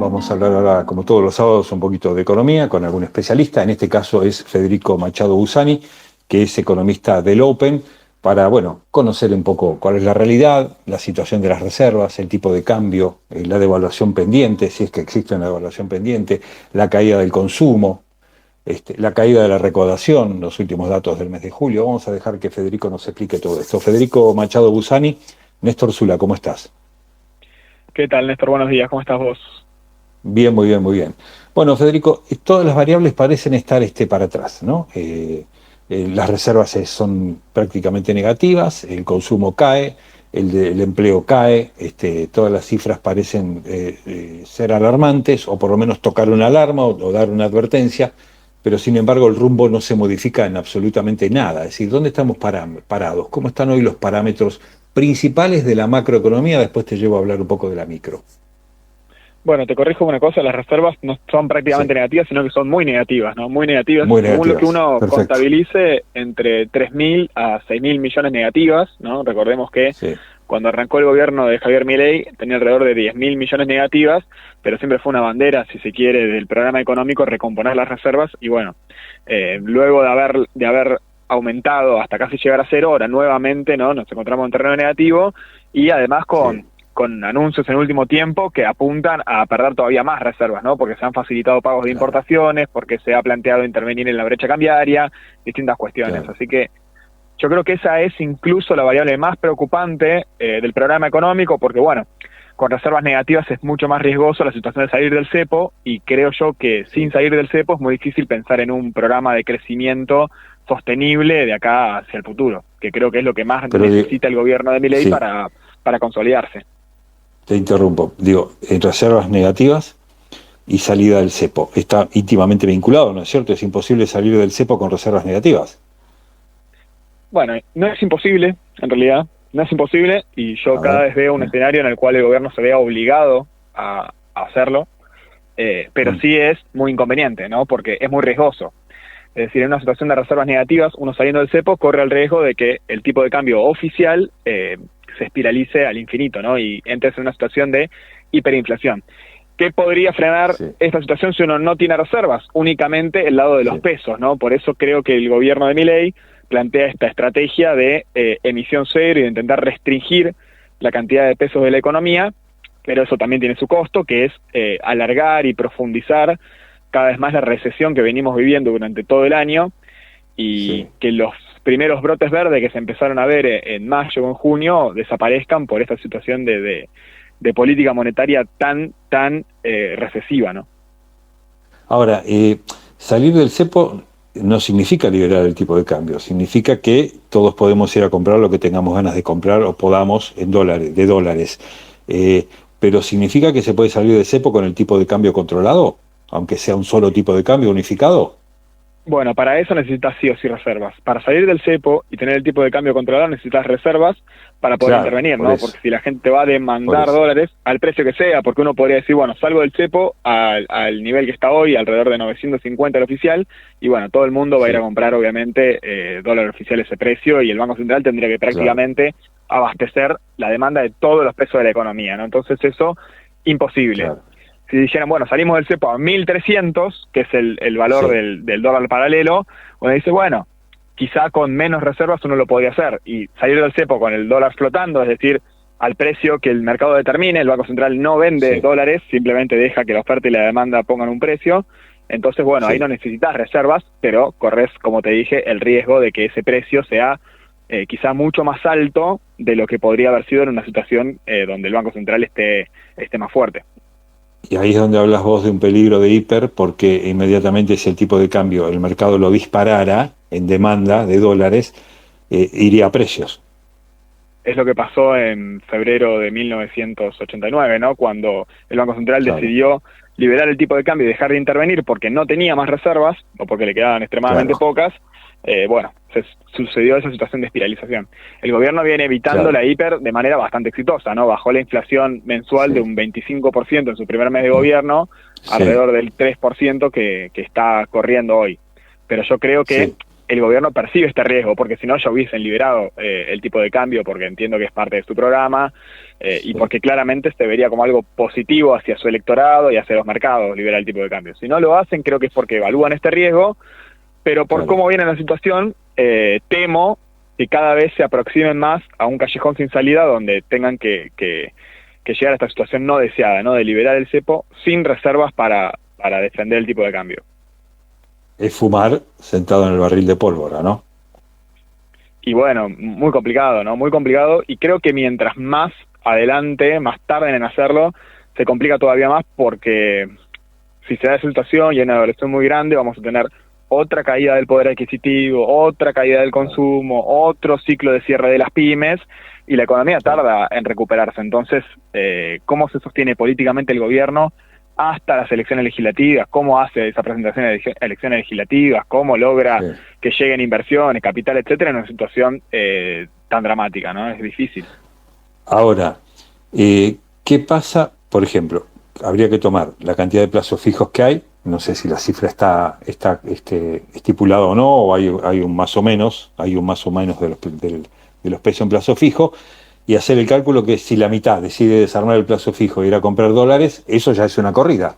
Vamos a hablar ahora, como todos los sábados, un poquito de economía con algún especialista. En este caso es Federico Machado Buzani, que es economista del Open, para, bueno, conocer un poco cuál es la realidad, la situación de las reservas, el tipo de cambio, la devaluación pendiente, si es que existe una devaluación pendiente, la caída del consumo, la caída de la recaudación, los últimos datos del mes de julio. Vamos a dejar que Federico nos explique todo esto. Federico Machado Buzani, Néstor Zula, ¿cómo estás? ¿Qué tal, Néstor? Buenos días, ¿cómo estás vos? Bien, muy bien, muy bien. Bueno, Federico, todas las variables parecen estar para atrás, ¿no? Las reservas son prácticamente negativas, el consumo cae, el empleo cae, todas las cifras parecen ser alarmantes, o por lo menos tocar una alarma o dar una advertencia, pero sin embargo el rumbo no se modifica en absolutamente nada. Es decir, ¿dónde estamos parados? ¿Cómo están hoy los parámetros principales de la macroeconomía? Después te llevo a hablar un poco de la micro. Bueno, te corrijo una cosa, las reservas no son Sí. prácticamente negativas, sino que son muy negativas, ¿no? Muy negativas, Muy según lo que negativas. uno Perfecto. contabilice, entre 3.000 a 6.000 millones negativas, ¿no? Recordemos que Sí, cuando arrancó el gobierno de Javier Milei tenía alrededor de 10.000 millones negativas, pero siempre fue una bandera, si se quiere, del programa económico recomponer las reservas y bueno, luego de haber aumentado hasta casi llegar a cero, ahora nuevamente, ¿no? Nos encontramos en terreno negativo y además sí, con anuncios en el último tiempo que apuntan a perder todavía más reservas, ¿no? Porque se han facilitado pagos de claro, importaciones, porque se ha planteado intervenir en la brecha cambiaria, distintas cuestiones. claro. Así que yo creo que esa es incluso la variable más preocupante del programa económico, porque bueno, con reservas negativas es mucho más riesgoso la situación de salir del cepo, y creo yo que sin Sí. salir del cepo es muy difícil pensar en un programa de crecimiento sostenible de acá hacia el futuro, que creo que es lo que más Pero necesita el gobierno de Milei sí, para consolidarse. te interrumpo. Digo, en reservas negativas y salida del cepo. Está íntimamente vinculado, ¿no es cierto? Es imposible salir del cepo con reservas negativas. Bueno, no es imposible, en realidad, no es imposible, y yo A ver. cada vez veo un escenario en el cual el gobierno se vea obligado a hacerlo, pero Mm, sí es muy inconveniente, ¿no? Porque es muy riesgoso. Es decir, en una situación de reservas negativas, uno saliendo del cepo corre el riesgo de que el tipo de cambio oficial se espiralice al infinito, ¿no? Y entres en una situación de hiperinflación. ¿Qué podría frenar sí, esta situación si uno no tiene reservas? Únicamente el lado de los sí, pesos, ¿no? Por eso creo que el gobierno de Milei plantea esta estrategia de emisión cero y de intentar restringir la cantidad de pesos de la economía, pero eso también tiene su costo, que es alargar y profundizar cada vez más la recesión que venimos viviendo durante todo el año, y sí. que los primeros brotes verdes que se empezaron a ver en mayo o en junio desaparezcan por esta situación de política monetaria tan recesiva, ¿no? Ahora, salir del cepo no significa liberar el tipo de cambio, significa que todos podemos ir a comprar lo que tengamos ganas de comprar o podamos en dólares, de dólares. Eh, pero significa que se puede salir del cepo con el tipo de cambio controlado, aunque sea un solo tipo de cambio unificado. Bueno, para eso necesitas sí o sí reservas. Para salir del cepo y tener el tipo de cambio controlado necesitas reservas para poder Claro, intervenir, por ¿no? eso, Porque si la gente va a por demandar eso. dólares al precio que sea, porque uno podría decir, bueno, salgo del cepo al nivel que está hoy, alrededor de 950 el oficial, y bueno, todo el mundo va a ir a Sí, comprar, obviamente, dólar oficial ese precio, y el Banco Central tendría que claro, prácticamente abastecer la demanda de todos los pesos de la economía, ¿no? Entonces eso, imposible. claro. Si dijeran, bueno, salimos del cepo a 1.300, que es el valor Sí, del dólar paralelo, uno dice, bueno, quizá con menos reservas uno lo podría hacer, y salir del cepo con el dólar flotando, es decir, al precio que el mercado determine. El Banco Central no vende sí, dólares, simplemente deja que la oferta y la demanda pongan un precio. Entonces, bueno, ahí no sí. necesitas reservas, pero corres, como te dije, el riesgo de que ese precio sea quizá mucho más alto de lo que podría haber sido en una situación donde el Banco Central esté más fuerte. Y ahí es donde hablas vos de un peligro de hiper, porque inmediatamente si el tipo de cambio, el mercado lo disparara en demanda de dólares, iría a precios. Es lo que pasó en febrero de 1989, ¿no? Cuando el Banco Central Claro, decidió liberar el tipo de cambio y dejar de intervenir porque no tenía más reservas o porque le quedaban extremadamente claro, pocas. Bueno, sucedió esa situación de espiralización. El gobierno viene evitando claro. la hiper de manera bastante exitosa, ¿no? Bajó la inflación mensual de Sí, un 25% en su primer mes de gobierno, sí, alrededor del 3% que está corriendo hoy. Pero yo creo que sí, el gobierno percibe este riesgo, porque si no ya hubiesen liberado el tipo de cambio, porque entiendo que es parte de su programa, y porque claramente se vería como algo positivo hacia su electorado y hacia los mercados liberar el tipo de cambio. Si no lo hacen, creo que es porque evalúan este riesgo, pero por cómo viene la situación, temo que cada vez se aproximen más a un callejón sin salida donde tengan que llegar a esta situación no deseada, ¿no? De liberar el cepo sin reservas para defender el tipo de cambio. Es fumar sentado en el barril de pólvora, ¿no? Y bueno, muy complicado, ¿no? Muy complicado, y creo que mientras más adelante, más tarden en hacerlo, se complica todavía más, porque si se da esa situación y hay una devaluación muy grande, vamos a tener otra caída del poder adquisitivo, otra caída del consumo, otro ciclo de cierre de las pymes, y la economía tarda en recuperarse. Entonces, ¿cómo se sostiene políticamente el gobierno hasta las elecciones legislativas? ¿Cómo hace esa presentación de elecciones legislativas? ¿Cómo logra que lleguen inversiones, capital, etcétera, en una situación tan dramática, ¿no? Es difícil. Ahora, ¿qué pasa? Por ejemplo, habría que tomar la cantidad de plazos fijos que hay, no sé si la cifra está estipulada o no, o hay un más o menos de los pesos en plazo fijo, y hacer el cálculo que si la mitad decide desarmar el plazo fijo e ir a comprar dólares, eso ya es una corrida.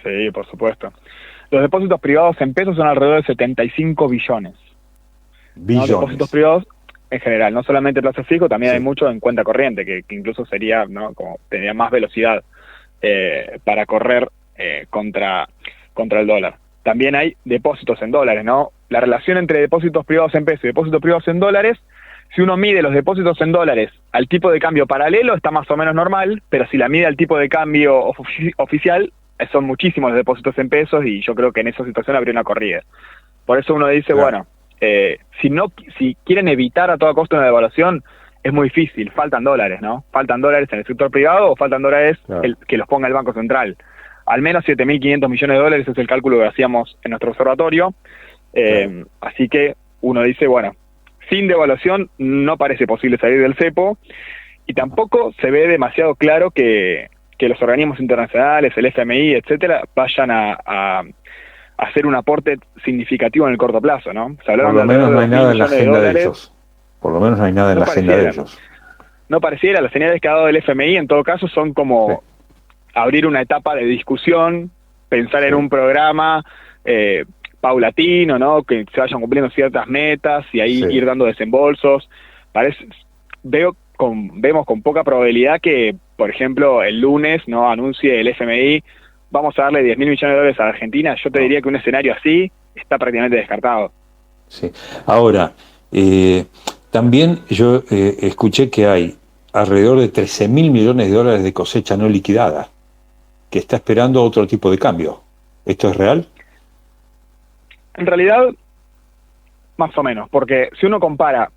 Sí, por supuesto. Los depósitos privados en pesos son alrededor de 75 billones. Billones. ¿No? Depósitos privados en general, no solamente plazo fijo, también hay mucho en cuenta corriente, que incluso sería, ¿no?, como tendría más velocidad para correr contra el dólar. También hay depósitos en dólares, ¿no? La relación entre depósitos privados en pesos y depósitos privados en dólares, si uno mide los depósitos en dólares al tipo de cambio paralelo, está más o menos normal, pero si la mide al tipo de cambio oficial, son muchísimos los depósitos en pesos, y yo creo que en esa situación habría una corrida. Por eso uno dice, bueno, si quieren evitar a toda costa una devaluación, es muy difícil, faltan dólares, ¿no? Faltan dólares en el sector privado, o faltan dólares que los ponga el Banco Central. Al menos 7.500 millones de dólares es el cálculo que hacíamos en nuestro observatorio. Así que uno dice, bueno, sin devaluación no parece posible salir del cepo, y tampoco se ve demasiado claro que los organismos internacionales, el FMI, etcétera, vayan a hacer un aporte significativo en el corto plazo, ¿no? Se hablaron por lo menos no hay nada en la agenda de ellos. Por lo menos no hay nada en la agenda de ellos. No pareciera. Las señales que ha dado el FMI, en todo caso, son como abrir una etapa de discusión, pensar en un programa paulatino, ¿no? Que se vayan cumpliendo ciertas metas y ahí ir dando desembolsos. Vemos con poca probabilidad que, por ejemplo, el lunes no anuncie el FMI, vamos a darle 10.000 millones de dólares a la Argentina. Yo te diría que un escenario así está prácticamente descartado. Sí. Ahora, también yo escuché que hay alrededor de 13.000 millones de dólares de cosecha no liquidada, que está esperando otro tipo de cambio. ¿Esto es real? En realidad, más o menos, porque si uno compara,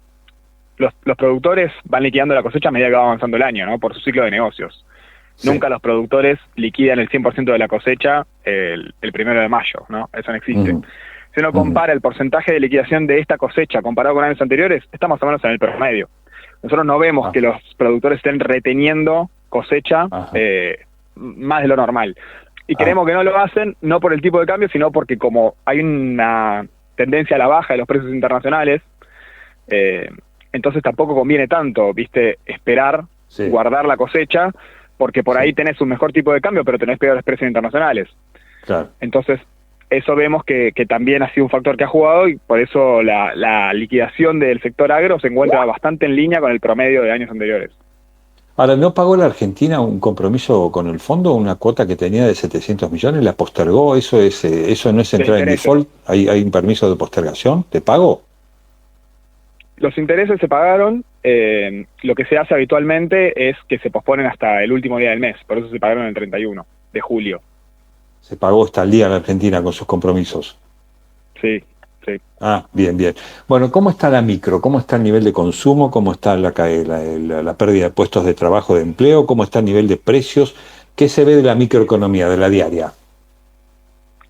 los productores van liquidando la cosecha a medida que va avanzando el año, ¿no? Por su ciclo de negocios. Nunca los productores liquidan el 100% de la cosecha el 1 de mayo, ¿no? Eso no existe. Si uno compara el porcentaje de liquidación de esta cosecha comparado con años anteriores, está más o menos en el promedio. Nosotros no vemos que los productores estén reteniendo cosecha más de lo normal. Y creemos que no lo hacen, no por el tipo de cambio, sino porque como hay una tendencia a la baja de los precios internacionales, entonces tampoco conviene tanto, ¿viste? Esperar, guardar la cosecha, porque por ahí tenés un mejor tipo de cambio, pero tenés peores precios internacionales. Claro. Entonces, eso vemos que también ha sido un factor que ha jugado, y por eso la liquidación del sector agro se encuentra bastante en línea con el promedio de años anteriores. Ahora, ¿no pagó la Argentina un compromiso con el fondo, una cuota que tenía de 700 millones? ¿La postergó? ¿Eso no es entrar en default? ¿Hay un permiso de postergación, de pago? Los intereses se pagaron. Lo que se hace habitualmente es que se posponen hasta el último día del mes, por eso se pagaron el 31 de julio. Se pagó hasta el día en Argentina con sus compromisos. Sí. Ah, bien. Bueno, ¿cómo está la micro? ¿Cómo está el nivel de consumo? ¿Cómo está la pérdida de puestos de trabajo, de empleo? ¿Cómo está el nivel de precios? ¿Qué se ve de la microeconomía, de la diaria?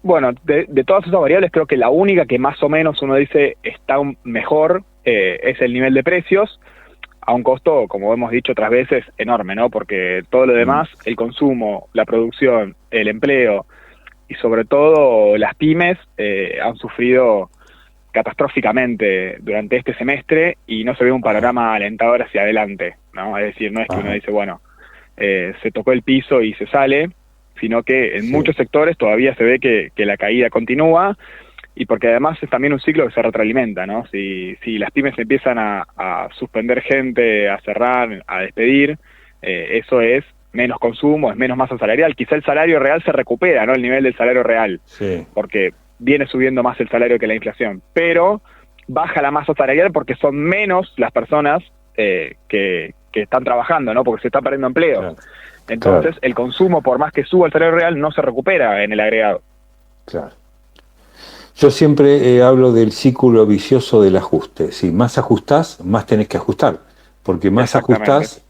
Bueno, de todas esas variables, creo que la única que más o menos uno dice está mejor es el nivel de precios, a un costo, como hemos dicho otras veces, enorme, ¿no? Porque todo lo demás, el consumo, la producción, el empleo y sobre todo las pymes han sufrido catastróficamente durante este semestre y no se ve un panorama alentador hacia adelante, ¿no? Es decir, no es que uno dice, bueno, se tocó el piso y se sale, sino que en muchos sectores todavía se ve que la caída continúa, y porque además es también un ciclo que se retroalimenta, ¿no? Si las pymes empiezan a suspender gente, a cerrar, a despedir, eso es menos consumo, es menos masa salarial. Quizá el salario real se recupera, ¿no? El nivel del salario real, porque viene subiendo más el salario que la inflación, pero baja la masa salarial porque son menos las personas que están trabajando, ¿no? Porque se está perdiendo empleo. Claro. Entonces, Claro. el consumo, por más que suba el salario real, no se recupera en el agregado. Claro. Yo siempre hablo del círculo vicioso del ajuste. Si más ajustás, más tenés que ajustar. Porque más ajustás,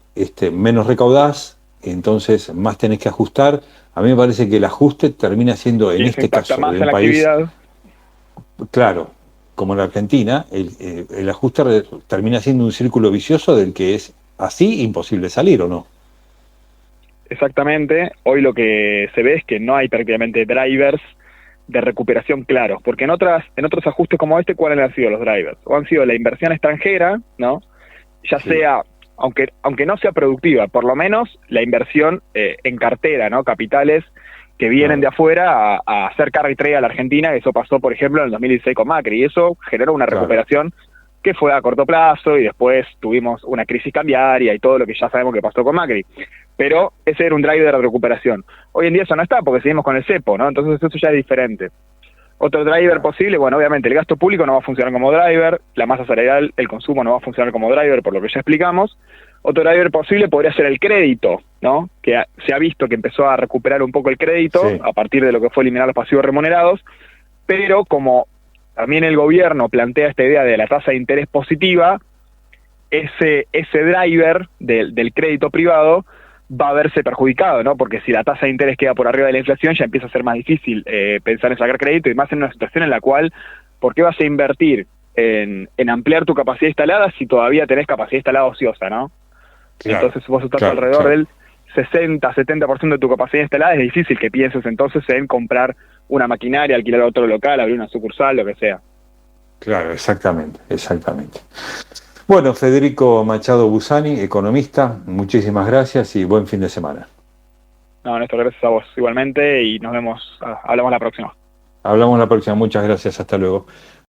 menos recaudás, entonces más tenés que ajustar. A mí me parece que el ajuste termina siendo, en Y eso este impacta caso, más de en un la país, actividad. claro, como en la Argentina, el ajuste termina siendo un círculo vicioso del que es así imposible salir, ¿o no? Exactamente. Hoy lo que se ve es que no hay prácticamente drivers de recuperación claros, porque en otros ajustes como este, ¿cuáles han sido los drivers? O han sido la inversión extranjera, ¿no? Ya sea, aunque no sea productiva, por lo menos la inversión en cartera, ¿no? Capitales que vienen de afuera a hacer carry trade a la Argentina. Eso pasó, por ejemplo, en el 2016 con Macri, y eso generó una recuperación que fue a corto plazo, y después tuvimos una crisis cambiaria y todo lo que ya sabemos que pasó con Macri. Pero ese era un driver de la recuperación. Hoy en día eso no está, porque seguimos con el cepo, ¿no? Entonces eso ya es diferente. Otro driver posible, bueno, obviamente el gasto público no va a funcionar como driver, la masa salarial, el consumo no va a funcionar como driver, por lo que ya explicamos. Otro driver posible podría ser el crédito, ¿no? Que se ha visto que empezó a recuperar un poco el crédito a partir de lo que fue eliminar los pasivos remunerados, pero como también el gobierno plantea esta idea de la tasa de interés positiva, ese driver del crédito privado va a verse perjudicado, ¿no? Porque si la tasa de interés queda por arriba de la inflación, ya empieza a ser más difícil pensar en sacar crédito, y más en una situación en la cual, ¿por qué vas a invertir en ampliar tu capacidad instalada si todavía tenés capacidad instalada ociosa, ¿no? Entonces vos estás alrededor del 60-70% de tu capacidad instalada, es difícil que pienses entonces en comprar una maquinaria, alquilar otro local, abrir una sucursal, lo que sea. Claro, exactamente. Bueno, Federico Machado Busani, economista, muchísimas gracias y buen fin de semana. No, Néstor, gracias a vos igualmente, y nos vemos, hablamos la próxima. Hablamos la próxima, muchas gracias, hasta luego.